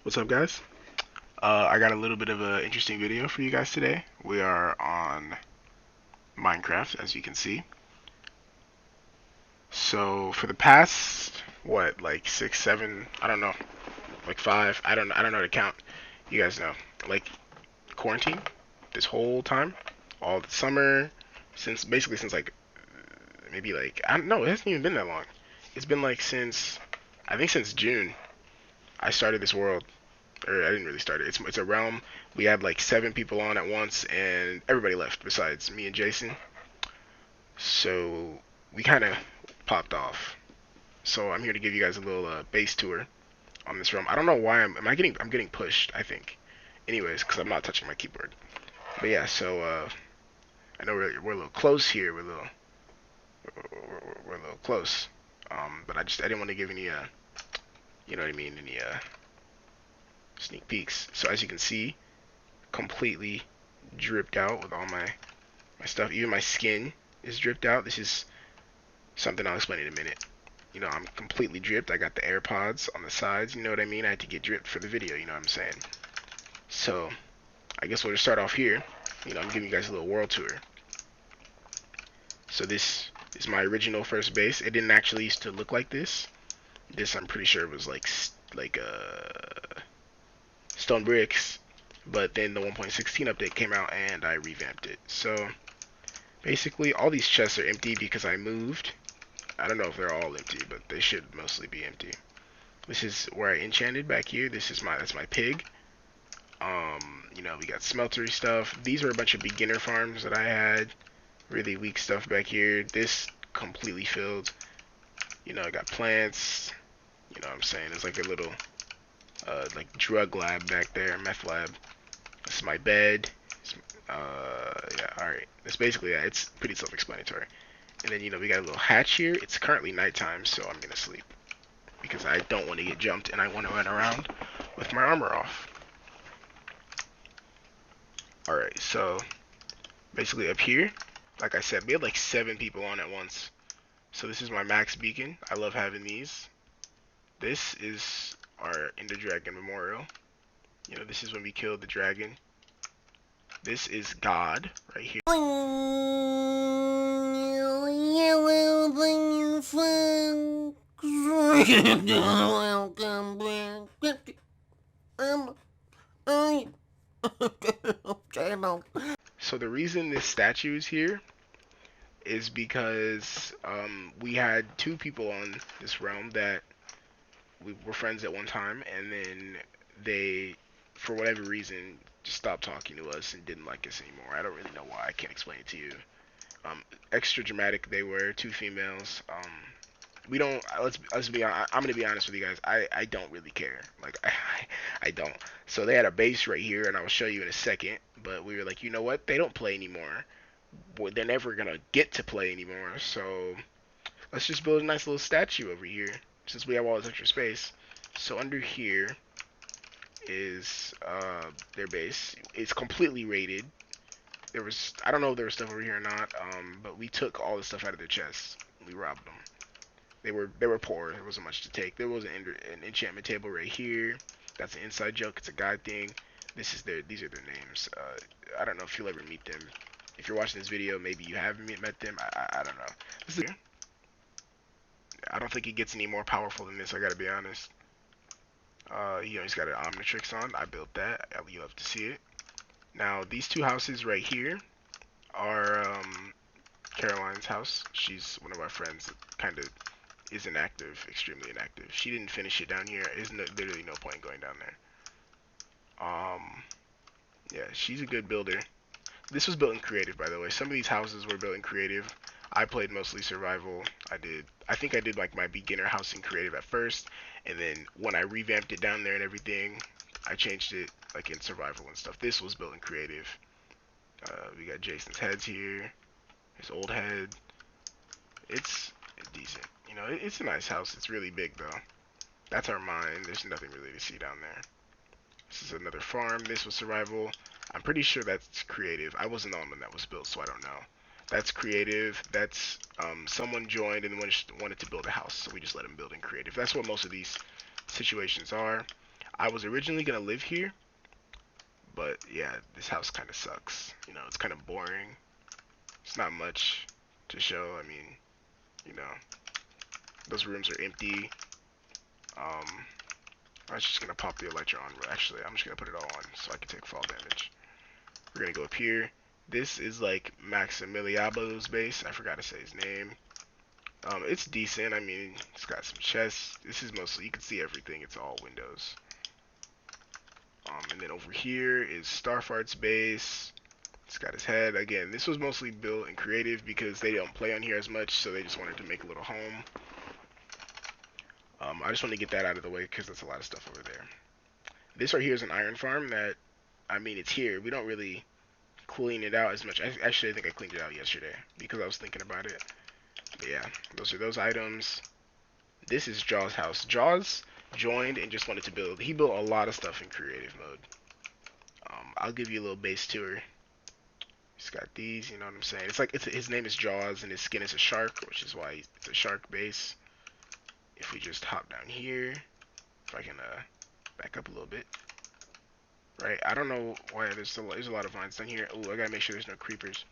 What's up, guys? I got a little bit of an interesting video for you guys today. We are on Minecraft, as you can see. So for the past, what, like 6, 7, I don't know, like 5, I don't know how to count. You guys know, like quarantine, this whole time, all the summer, since like maybe like I don't know, it hasn't even been that long. It's been like since I think since June I started this world. Or I didn't really start it. It's a realm. We had like 7 people on at once, and everybody left besides me and Jason. So we kind of popped off. So I'm here to give you guys a little base tour on this realm. I don't know why I'm getting pushed. I think. Anyways, because I'm not touching my keyboard. But yeah, so I know we're a little close here. We're a little close. But I didn't want to give any you know what I mean, any sneak peeks. So as you can see, completely dripped out with all my stuff. Even my skin is dripped out. This is something I'll explain in a minute. You know, I'm completely dripped. I got the AirPods on the sides. You know what I mean? I had to get dripped for the video. You know what I'm saying? So I guess we'll just start off here. You know, I'm giving you guys a little world tour. So this is my original first base. It didn't actually used to look like this. This I'm pretty sure was like stone bricks. But then the 1.16 update came out and I revamped it. So basically, all these chests are empty because I moved. I don't know if they're all empty, but they should mostly be empty. This is where I enchanted back here. That's my pig. You know, we got smeltery stuff. These are a bunch of beginner farms that I had. Really weak stuff back here. This completely filled. You know, I got plants. You know what I'm saying? There's like a little like drug lab back there, meth lab. This is my bed. Yeah, alright. That's basically that. It's pretty self-explanatory. And then, you know, we got a little hatch here. It's currently nighttime, so I'm gonna sleep. Because I don't want to get jumped and I want to run around with my armor off. Alright, so basically up here, like I said, we had like 7 people on at once. So this is my max beacon. I love having these. This is our Ender Dragon Memorial. You know, this is when we killed the dragon. This is God right here. Welcome back. So the reason this statue is here is because we had 2 people on this realm that we were friends at one time, and then they, for whatever reason, just stopped talking to us and didn't like us anymore. I don't really know why. I can't explain it to you. Extra dramatic they were, 2 females. We don't. Let's be. I'm gonna be honest with you guys. I don't really care. Like I don't. So they had a base right here, and I will show you in a second. But we were like, you know what? They don't play anymore. Boy, they're never gonna get to play anymore. So let's just build a nice little statue over here, since we have all this extra space. So under here is their base. It's completely raided. I don't know if there was stuff over here or not. But we took all the stuff out of their chests. We robbed them. They were poor. There wasn't much to take. There was an enchantment table right here. That's an inside joke. It's a guide thing. These are their names. I don't know if you'll ever meet them. If you're watching this video, maybe you have met them. I don't know. I don't think it gets any more powerful than this. I gotta be honest. You know, he's got an Omnitrix on. I built that. You love to see it. Now these 2 houses right here are Caroline's house. She's one of our friends that kind of is inactive, extremely inactive. She didn't finish it down here. There's literally no point in going down there. Yeah, she's a good builder. This was built in creative, by the way. Some of these houses were built in creative. I played mostly survival. I think I did like my beginner house in creative at first, and then when I revamped it down there and everything, I changed it like in survival and stuff. This was built in creative. We got Jason's heads here. His old head. It's decent. You know, it's a nice house. It's really big though. That's our mine. There's nothing really to see down there. This is another farm. This was survival. I'm pretty sure that's creative. I wasn't on when that was built, so I don't know. That's creative. That's someone joined and wanted to build a house, so we just let them build in creative. That's what most of these situations are. I was originally gonna live here, but yeah, this house kind of sucks. It's kind of boring. It's not much to show. I mean, you know, those rooms are empty. Um, I was just gonna pop the Elytra on. Actually, I'm just gonna put it all on so I can take fall damage. We're gonna go up here. This is like Maximiliabo's base. I forgot to say his name. It's decent. I mean, it's got some chests. This is mostly, you can see everything. It's all windows. And then over here is Starfart's base. It's got his head. Again, this was mostly built in creative because they don't play on here as much, so they just wanted to make a little home. I just want to get that out of the way because that's a lot of stuff over there. This right here is an iron farm that, I mean, it's here. We don't really clean it out as much. Actually, I think I cleaned it out yesterday because I was thinking about it. But yeah, those are those items. This is Jaws' house. Jaws joined and just wanted to build. He built a lot of stuff in creative mode. I'll give you a little base tour. He's got these, you know what I'm saying? It's like his name is Jaws and his skin is a shark, which is why it's a shark base. If we just hop down here, if I can back up a little bit. Right, I don't know why there's a lot of vines down here. Oh, I gotta make sure there's no creepers.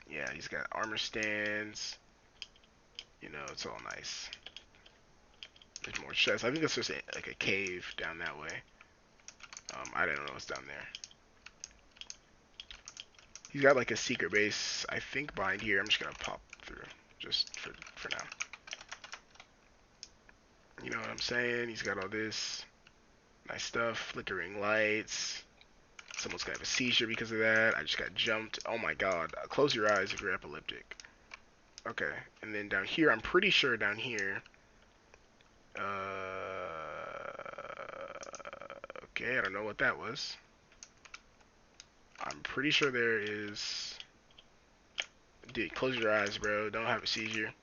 Yeah, he's got armor stands. It's all nice. There's more chests. I think that's just like a cave down that way. I don't know what's down there. He's got like a secret base, I think, behind here. I'm just gonna pop through, just for now. You know what I'm saying? He's got all this nice stuff, flickering lights. Someone's gonna have a seizure because of that. I just got jumped. Oh my god. Close your eyes if you're epileptic. Okay, and then down here, I'm pretty sure down here. Okay, I don't know what that was. I'm pretty sure there is. Dude, close your eyes, bro. Don't have a seizure.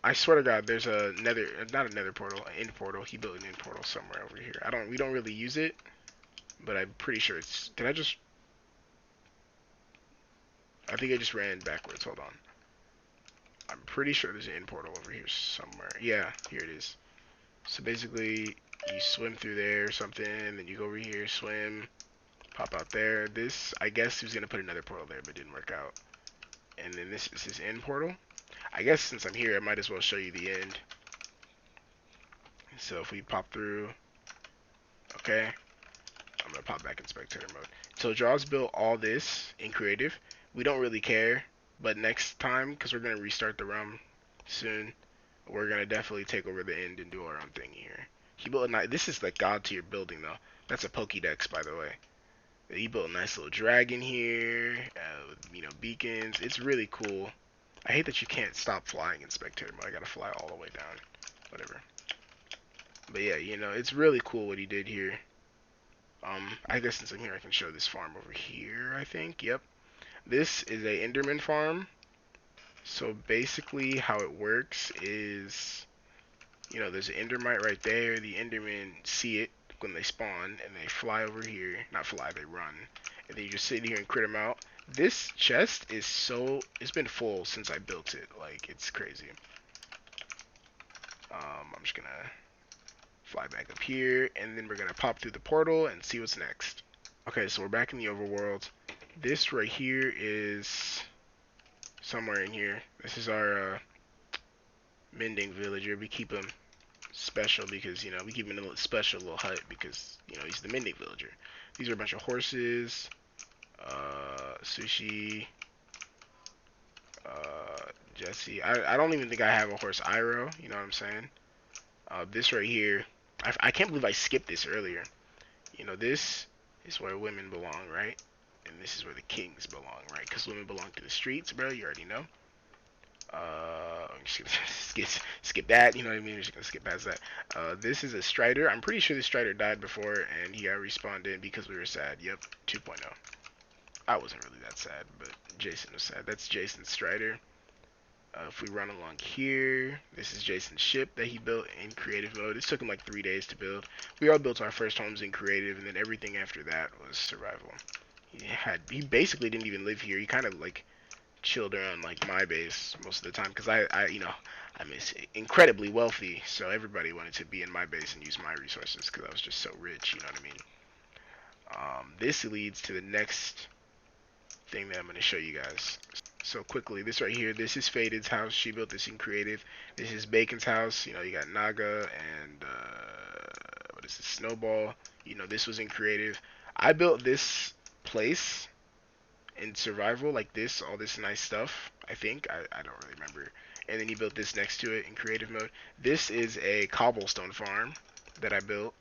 I swear to God, there's a nether, not a nether portal, an end portal. He built an end portal somewhere over here. We don't really use it, but I'm pretty sure it's. Did I just? I think I just ran backwards. Hold on. I'm pretty sure there's an end portal over here somewhere. Yeah, here it is. So basically, you swim through there or something, then you go over here, swim, pop out there. This, I guess he was gonna put another portal there, but it didn't work out. And then this is his end portal. I guess since I'm here, I might as well show you the end. So if we pop through, okay, I'm gonna pop back in spectator mode. So Jaws built all this in creative. We don't really care, but next time, because we're gonna restart the realm soon, we're gonna definitely take over the end and do our own thing here. He built a nice. This is the god tier building though. That's a Pokédex, by the way. He built a nice little dragon here, with, beacons. It's really cool. I hate that you can't stop flying in spectator mode. I gotta fly all the way down. Whatever. But yeah, it's really cool what he did here. I guess since I'm here, I can show this farm over here, I think. Yep. This is a Enderman farm. So basically how it works is, there's an Endermite right there. The Endermen see it when they spawn, and they fly over here. Not fly, they run. And then you just sit here and crit them out. This chest is it's been full since I built it. Like, it's crazy. I'm just gonna fly back up here, and then we're gonna pop through the portal and see what's next. Okay, so we're back in the overworld. This right here is somewhere in here. This is our mending villager. We keep him special because, we keep him in a special little hut because, he's the mending villager. These are a bunch of horses, Sushi, Jesse. I don't even think I have a horse, Iroh, you know what I'm saying? This right here, I can't believe I skipped this earlier. This is where women belong, right? And this is where the kings belong, right? Because women belong to the streets, bro. You already know. I'm just gonna skip that. You know what I mean? I'm just gonna skip past that. This is a Strider. I'm pretty sure the Strider died before, and he got respawned in because we were sad. Yep, 2.0. I wasn't really that sad, but Jason was sad. That's Jason's Strider. If we run along here, this is Jason's ship that he built in creative mode. It took him like 3 days to build. We all built our first homes in creative, and then everything after that was survival. He basically didn't even live here. He kind of like children on like my base most of the time because I'm incredibly wealthy, so everybody wanted to be in my base and use my resources because I was just so rich. You know what I mean? This leads to the next thing that I'm going to show you guys. So quickly, this right here, this is Faded's house. She built this in creative. This is Bacon's house. You know, you got Naga and what is this? Snowball. You know, this was in creative. I built this place in survival like this, all this nice stuff. I think I don't really remember. And then he built this next to it in creative mode. This is a cobblestone farm that I built.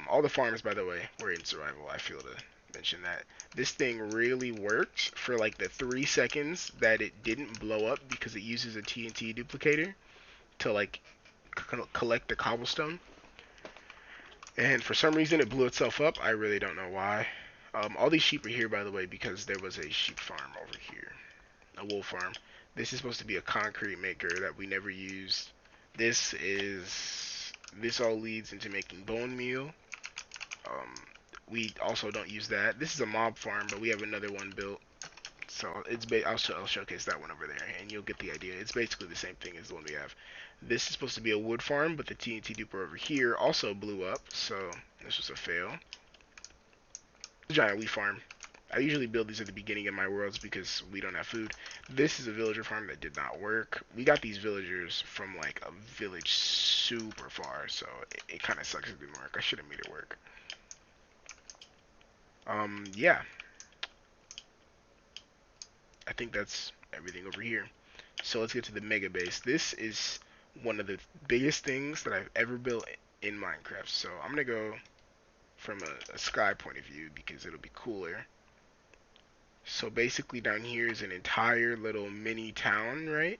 All the farms, by the way, were in survival. I feel to mention that. This thing really worked for like the 3 seconds that it didn't blow up because it uses a TNT duplicator to like collect the cobblestone. And for some reason it blew itself up. I really don't know why. All these sheep are here, by the way, because there was a sheep farm over here. A wool farm. This is supposed to be a concrete maker that we never used. This all leads into making bone meal. We also don't use that. This is a mob farm, but we have another one built. So I'll showcase that one over there, and you'll get the idea. It's basically the same thing as the one we have. This is supposed to be a wood farm, but the TNT duper over here also blew up, so this was a fail. Giant wheat farm. I usually build these at the beginning of my worlds because we don't have food. This is a villager farm that did not work. We got these villagers from like a village super far, so it kind of sucks it didn't work. I should have made it work. Yeah. I think that's everything over here. So let's get to the mega base. This is one of the biggest things that I've ever built in Minecraft. So I'm gonna go from a sky point of view because it'll be cooler. So basically down here is an entire little mini town, right?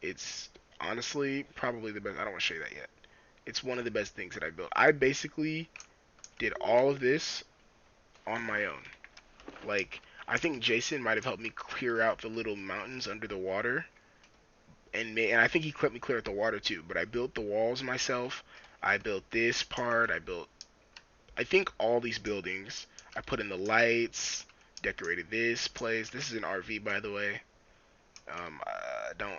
It's honestly probably the best. I don't want to show you that yet. It's one of the best things that I built. I basically did all of this on my own. Like, I think Jason might have helped me clear out the little mountains under the water, and I think he helped me clear out the water too. But I built the walls myself. I built this part. I think all these buildings. I put in the lights, decorated this place. This is an RV, by the way. Don't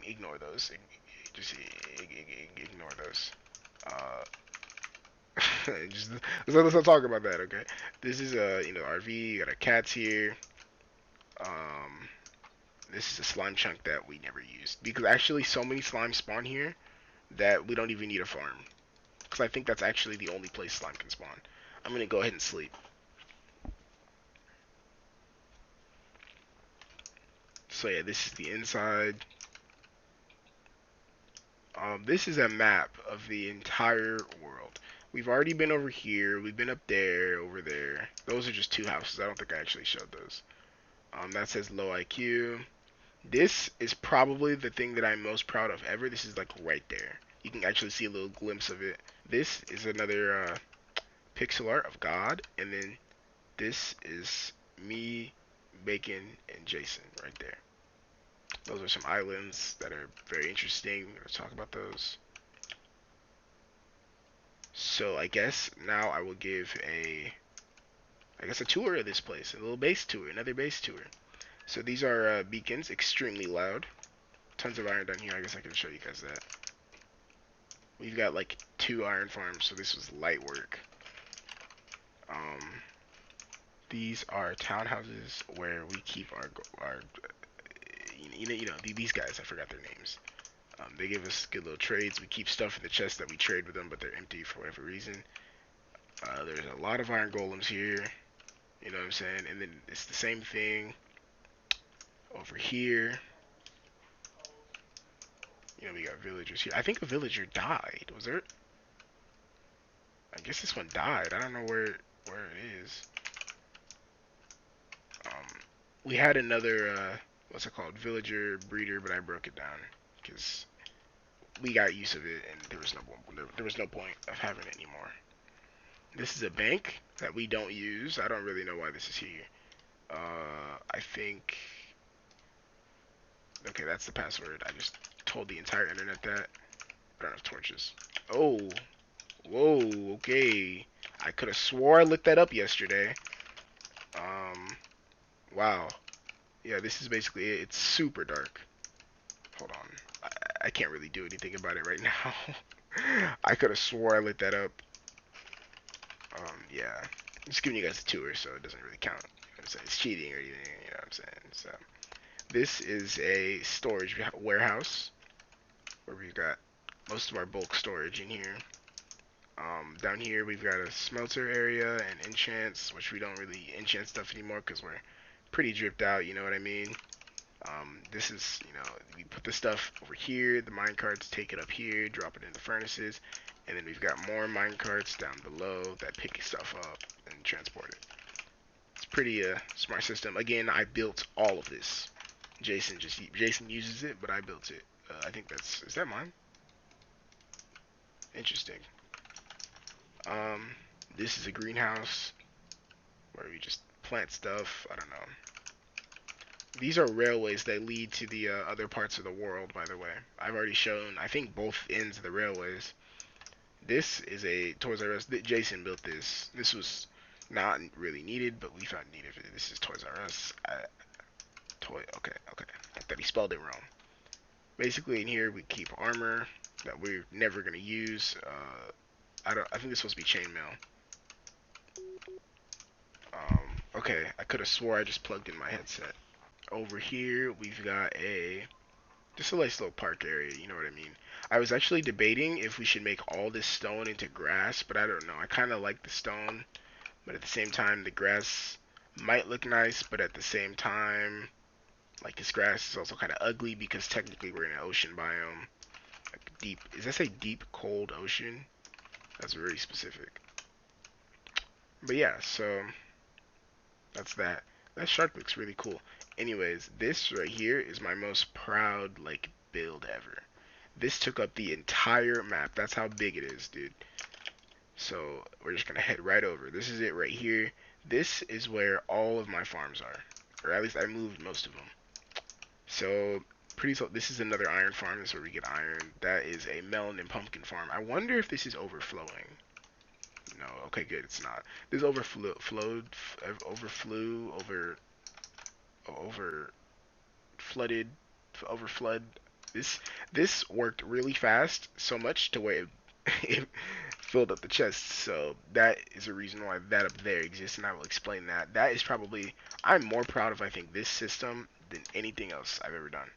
ignore those. Just ignore those. Uh, just let's not talk about that, okay? This is a RV. You got our cats here. Um, this is a slime chunk that we never used because actually so many slime spawn here that we don't even need a farm. Because I think that's actually the only place slime can spawn. I'm gonna go ahead and sleep. So yeah, this is the inside. This is a map of the entire world. We've already been over here. We've been up there, over there. Those are just two houses. I don't think I actually showed those. That says low IQ. This is probably the thing that I'm most proud of ever. This is like right there. You can actually see a little glimpse of it. This is another pixel art of God, and then this is me, Bacon, and Jason right there. Those are some islands that are very interesting. We're gonna talk about those. So I guess now I will give a tour of this place, a little base tour, another base tour. So these are beacons, extremely loud. Tons of iron down here. I guess I can show you guys that. We've got like 2 iron farms, so this was light work. These are townhouses where we keep our these guys. I forgot their names. They give us good little trades. We keep stuff in the chest that we trade with them, but they're empty for whatever reason. There's a lot of iron golems here. You know what I'm saying? And then it's the same thing over here. We got villagers here. I think a villager died. Was there? I guess this one died. I don't know where it is. We had another what's it called, villager breeder, but I broke it down because we got use of it, and there was no point of having it anymore. This is a bank that we don't use. I don't really know why this is here. I think. Okay, that's the password. I just told the entire internet that. I don't have torches. Oh, whoa, okay. I could have swore I looked that up yesterday. Wow. Yeah, this is basically it. It's super dark. Hold on. I can't really do anything about it right now. I could have swore I lit that up. Yeah. I'm just giving you guys a tour, so it doesn't really count. You know what I'm saying? It's cheating or anything, you know what I'm saying? So, this is a storage warehouse where we've got most of our bulk storage in here. Down here we've got a smelter area and enchants, which we don't really enchant stuff anymore because we're pretty dripped out, you know what I mean? This is, we put the stuff over here, the mine carts take it up here, drop it in the furnaces, and then we've got more mine carts down below that pick stuff up and transport it. It's pretty smart system. Again, I built all of this. Jason uses it, but I built it. I think is that mine? Interesting. Um, this is a greenhouse where we just plant stuff. I don't know. These are railways that lead to the other parts of the world, by the way. I've already shown, I think, both ends of the railways. This is a Toys R Us. Jason built this. This was not really needed, but we found needed. This is Toys R Us. Okay. I thought he spelled it wrong. Basically, in here, we keep armor that we're never going to use. I think this is supposed to be chainmail. Okay, I could have swore I just plugged in my headset. Over here, we've got just a nice little park area, you know what I mean? I was actually debating if we should make all this stone into grass, but I don't know. I kind of like the stone, but at the same time, the grass might look nice, but at the same time, like this grass is also kind of ugly because technically we're in an ocean biome. Like deep, does that say deep, cold ocean? That's very specific. But yeah, so that's that. That shark looks really cool. Anyways, this right here is my most proud, like, build ever. This took up the entire map. That's how big it is, dude. So we're just gonna head right over. This is it right here. This is where all of my farms are, or at least I moved most of them. So this is another iron farm. This is where we get iron. That is a melon and pumpkin farm. I wonder if this is overflowing. No, okay, good. It's not. This over flooded, overflood. This this worked really fast, so much to where it filled up the chest. So that is a reason why that up there exists, and I will explain that. That is probably I'm more proud of I think this system than anything else I've ever done.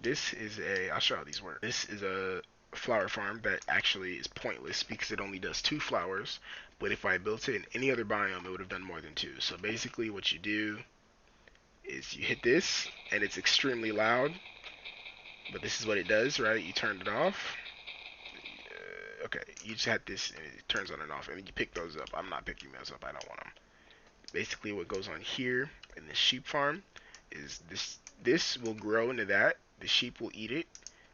I'll show how these work. This is a flower farm that actually is pointless because it only does 2 flowers. But if I built it in any other biome, it would have done more than 2. So basically, what you do is you hit this, and it's extremely loud. But this is what it does, right? You turn it off. Okay, you just had this, and it turns on and off, and then you pick those up. I'm not picking those up. I don't want them. Basically, what goes on here in the sheep farm is this will grow into that. The sheep will eat it.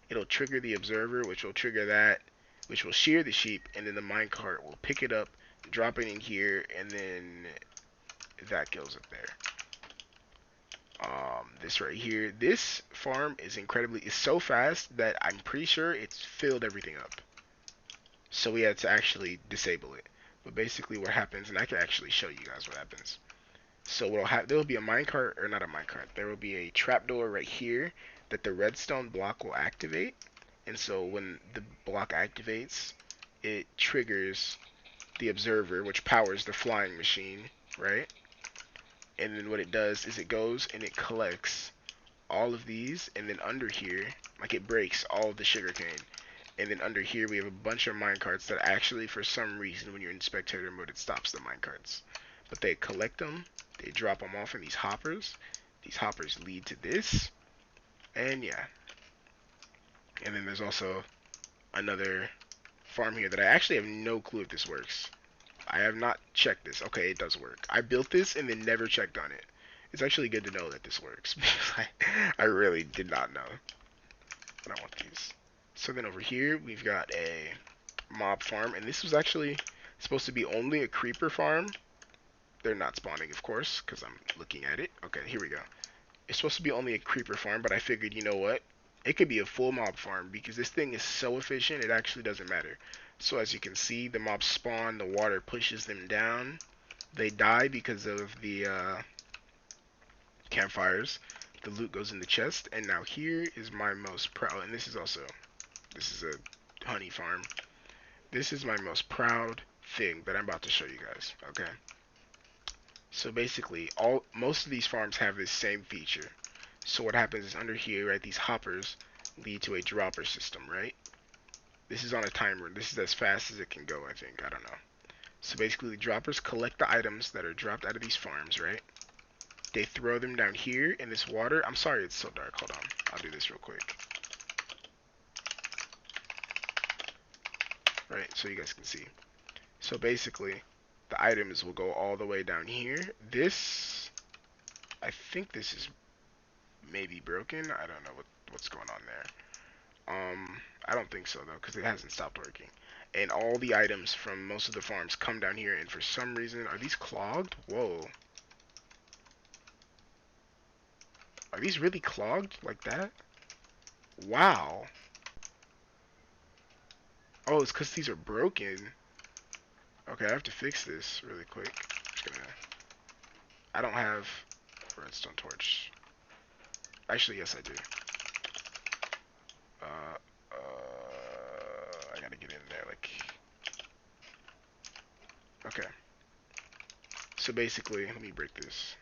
It'll trigger the observer, which will trigger that, which will shear the sheep, and then the minecart will pick it up, drop it in here, and then that goes up there. This right here, this farm is so fast that I'm pretty sure it's filled everything up. So we had to actually disable it. But basically what happens, and I can actually show you guys what happens. So there will be a minecart, or not a minecart, there will be a trapdoor right here that the redstone block will activate. And so when the block activates, it triggers the observer, which powers the flying machine, right? And then what it does is it goes and it collects all of these, and then under here, like it breaks all of the sugarcane. And then under here we have a bunch of minecarts that actually, for some reason, when you're in spectator mode, it stops the minecarts. But they collect them, they drop them off in these hoppers. These hoppers lead to this, and yeah. And then there's also another farm here that I actually have no clue if this works. I have not checked this. Okay, it does work. I built this and then never checked on it. It's actually good to know that this works because I really did not know. But I want these. So then over here we've got a mob farm, and this was actually supposed to be only a creeper farm. They're not spawning, of course, because I'm looking at it. Okay, here we go. It's supposed to be only a creeper farm, but I figured, you know what? It could be a full mob farm because this thing is so efficient, it actually doesn't matter. So as you can see, the mobs spawn, the water pushes them down. They die because of the campfires. The loot goes in the chest, and now here is my most proud, and this is a honey farm. This is my most proud thing that I'm about to show you guys, okay? So basically, most of these farms have this same feature. So what happens is under here, right, these hoppers lead to a dropper system, right? This is on a timer. This is as fast as it can go, I think. I don't know. So basically, the droppers collect the items that are dropped out of these farms, right? They throw them down here in this water. I'm sorry it's so dark. Hold on. I'll do this real quick. Right, so you guys can see. So basically, the items will go all the way down here. I think this is maybe broken. I don't know what's going on there. I don't think so though, because it hasn't stopped working. And all the items from most of the farms come down here, and for some reason, are these clogged? Whoa. Are these really clogged like that? Wow. Oh, it's because these are broken. Okay, I have to fix this really quick. I don't have a redstone torch. Actually, yes, I do. I gotta get in there, like... Okay. So basically, let me break this.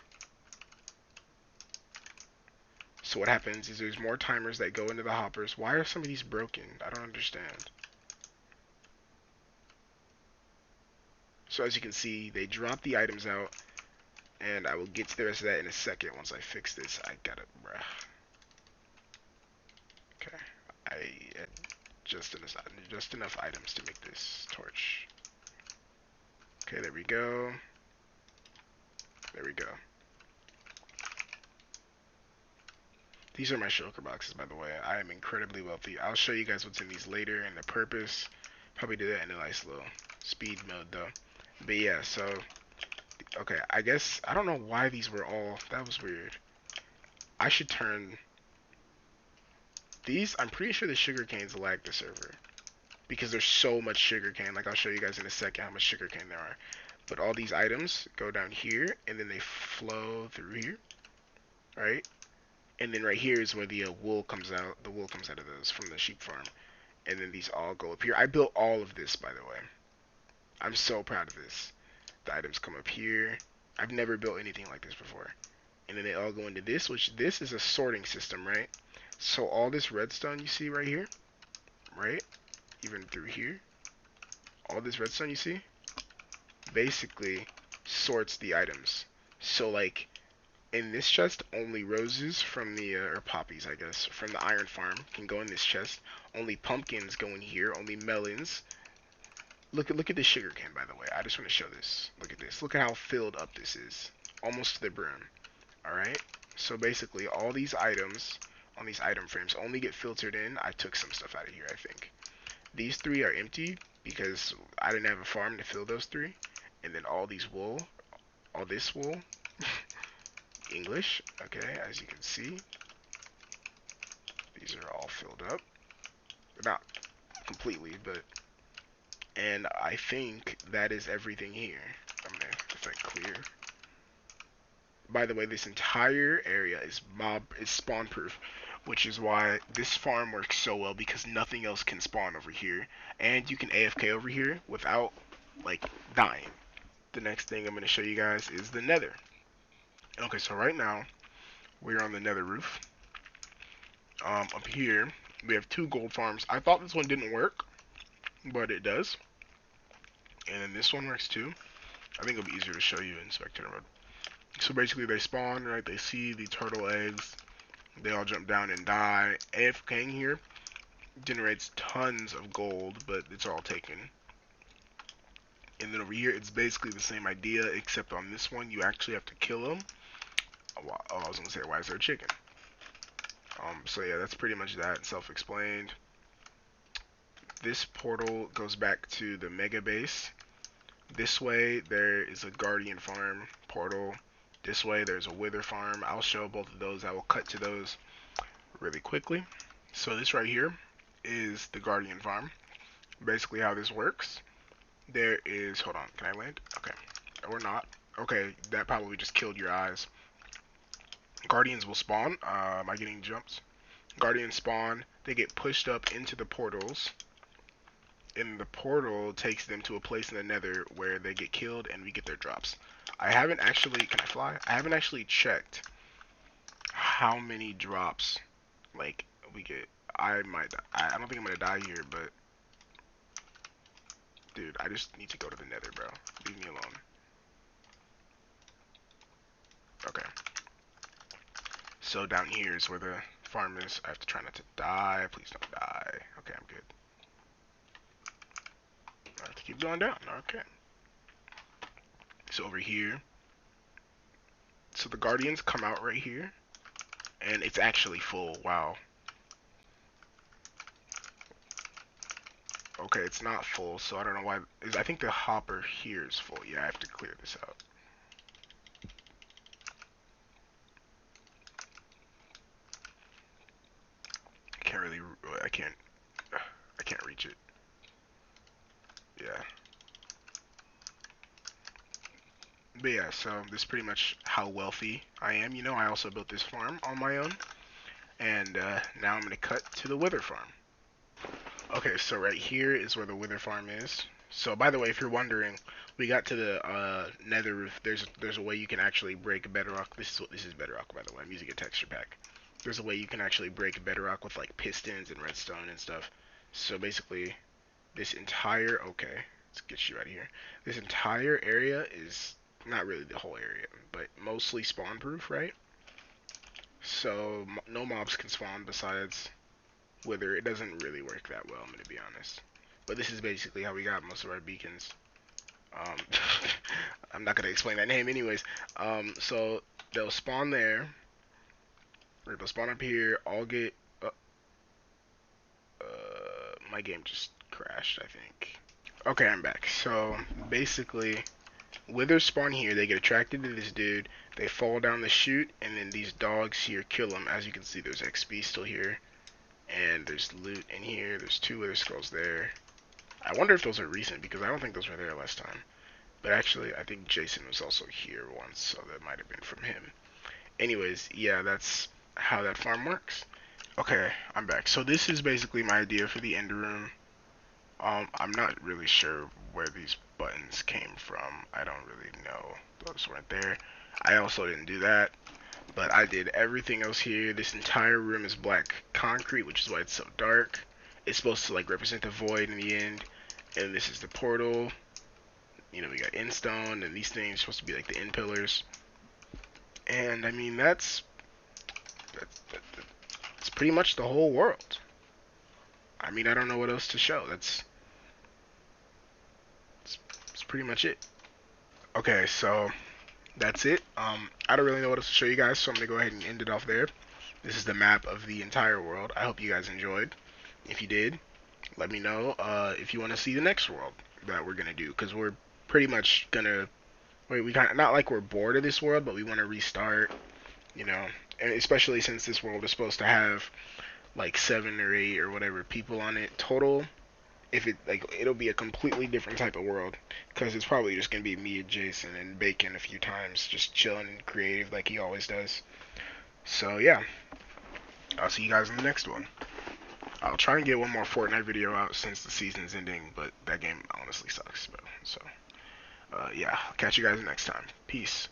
So what happens is there's more timers that go into the hoppers. Why are some of these broken? I don't understand. So as you can see, they drop the items out, and I will get to the rest of that in a second once I fix this. I got it, bruh. Okay. I had just enough items to make this torch. Okay, there we go. There we go. These are my shulker boxes, by the way. I am incredibly wealthy. I'll show you guys what's in these later and the purpose. Probably do that in a nice little speed mode, though. But yeah, so... Okay, I guess... I don't know why these were all... That was weird. I should turn... These... I'm pretty sure the sugar canes lag the server. Because there's so much sugar cane. Like, I'll show you guys in a second how much sugar cane there are. But all these items go down here, and then they flow through here. Right? And then right here is where the wool comes out. The wool comes out of those from the sheep farm. And then these all go up here. I built all of this, by the way. I'm so proud of this. The items come up here. I've never built anything like this before. And then they all go into this, which this is a sorting system, right? So all this redstone you see right here, right? Even through here, all this redstone you see, basically sorts the items. So like, in this chest, only roses from the, or poppies, I guess, from the iron farm can go in this chest. Only pumpkins go in here. Only melons. Look at the sugar cane, by the way. I just want to show this. Look at this. Look at how filled up this is. Almost to the brim. Alright? So basically, all these items on these item frames only get filtered in. I took some stuff out of here, I think. These three are empty because I didn't have a farm to fill those three. And then all these wool, all this wool, English, okay, as you can see, these are all filled up. Not completely, but, and I think that is everything here. I'm gonna, if I clear. By the way, this entire area is spawn proof, which is why this farm works so well, because nothing else can spawn over here, and you can AFK over here without like dying. The next thing I'm going to show you guys is the Nether. Okay, so right now we're on the Nether Roof. Up here we have two gold farms. I thought this one didn't work, but it does. And then this one works too. I think it'll be easier to show you in spectator mode. So basically they spawn, right? They see the turtle eggs. They all jump down and die. AFKing here generates tons of gold, but it's all taken. And then over here, it's basically the same idea, except on this one, you actually have to kill them. Oh, I was gonna say, why is there a chicken? So yeah, that's pretty much that, self-explained. This portal goes back to the mega base. This way, there is a guardian farm portal. This way, there's a wither farm. I'll show both of those. I will cut to those really quickly. So this right here is the guardian farm. Basically how this works. There is, hold on, can I land? Okay, or not. Okay, that probably just killed your eyes. Guardians will spawn. Am I getting jumped? Guardians spawn. They get pushed up into the portals, and the portal takes them to a place in the Nether where they get killed, and we get their drops. I haven't actually. Can I fly? I haven't actually checked how many drops like we get. I might. I don't think I'm gonna die here, but dude, I just need to go to the Nether, bro. Leave me alone. Okay. So down here is where the farm is. I have to try not to die. Please don't die. Okay, I'm good. I have to keep going down. Okay. So over here. So the Guardians come out right here. And it's actually full. Wow. Okay, it's not full, so I don't know why. I think the hopper here is full. Yeah, I have to clear this out. I can't really. I can't. I can't reach it. Yeah. But yeah, so this is pretty much how wealthy I am. You know, I also built this farm on my own. And now I'm going to cut to the wither farm. Okay, so right here is where the wither farm is. So by the way, if you're wondering, we got to the nether roof. There's a way you can actually break bedrock. This is bedrock, by the way. I'm using a texture pack. There's a way you can actually break bedrock with like pistons and redstone and stuff. So basically, this entire let's get you out of here. This entire area is not really the whole area, but mostly spawn proof, right? So no mobs can spawn besides wither. It doesn't really work that well, I'm gonna be honest. But this is basically how we got most of our beacons. Um, I'm not gonna explain that name anyways. So they'll spawn there, or they'll spawn up here. I'll get. My game just crashed, I think. Okay, I'm back. So basically, withers spawn here. They get attracted to this dude. They fall down the chute, and then these dogs here kill them. As you can see, there's XP still here, and there's loot in here. There's 2 wither skulls there. I wonder if those are recent because I don't think those were there last time. But actually, I think Jason was also here once, so that might have been from him. Anyways, yeah, that's how that farm works. Okay, I'm back. So this is basically my idea for the end room. I'm not really sure where these buttons came from. I don't really know. Those weren't there. I also didn't do that, but I did everything else here. This entire room is black concrete, which is why it's so dark. It's supposed to like represent the void in the end. And this is the portal. You know, we got end stone, and these things are supposed to be like the end pillars. And I mean, that's pretty much the whole world. I mean, I don't know what else to show. That's pretty much it. Okay, so that's it. I don't really know what else to show you guys, so I'm gonna go ahead and end it off there. This is the map of the entire world. I hope you guys enjoyed. If you did, let me know if you want to see the next world that we're gonna do, because we're pretty much gonna we kind of not like we're bored of this world, but we want to restart, you know, and especially since this world is supposed to have like 7 or 8 or whatever people on it total. If it like it'll be a completely different type of world, because it's probably just gonna be me and Jason and Bacon a few times, just chilling and creative like he always does. So yeah, I'll see you guys in the next one. I'll try and get one more Fortnite video out since the season's ending, but that game honestly sucks, bro. So yeah, I'll catch you guys next time. Peace.